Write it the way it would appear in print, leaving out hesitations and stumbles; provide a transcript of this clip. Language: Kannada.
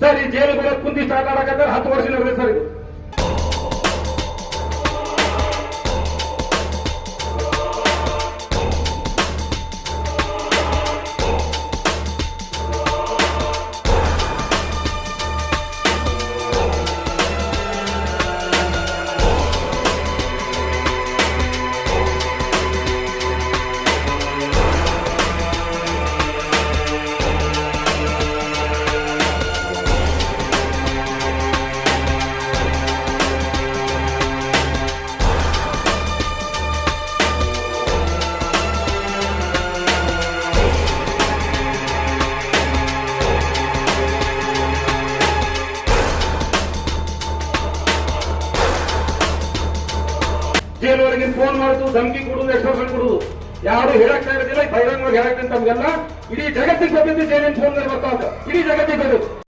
ಸರ್ ಈ ಜೈಲುಗಳ ಕುಂದಿ ಸ್ಟಾರ್ಟ್ ಆಗಕ್ಕೆ 10 ವರ್ಷ ನಡೆದಿದೆ ಸರ್ ಇದು. ಜೈಲವರೆಗೆ ಫೋನ್ ಮಾಡುದು, ಧಮಕಿ ಕೊಡುದು, ಎಕ್ಸ್ಟ್ರಾಕ್ಷನ್ ಕೊಡುದು, ಯಾರು ಹೇಳಕ್ತಾ ಇರೋದಿಲ್ಲ. ಬಹಿರಂಗವಾಗಿ ಹೇಳಕ್ಕೆ ತಮ್ಗೆಲ್ಲ ಇಡೀ ಜಗತ್ತಿಗೆ ಗೊತ್ತಿದ್ದು ಜೈಲಿನ ಫೋನ್ ಬರ್ತಾ ಇಡೀ ಜಗತ್ತಿಗೆ ಗೊತ್ತಿತ್ತು.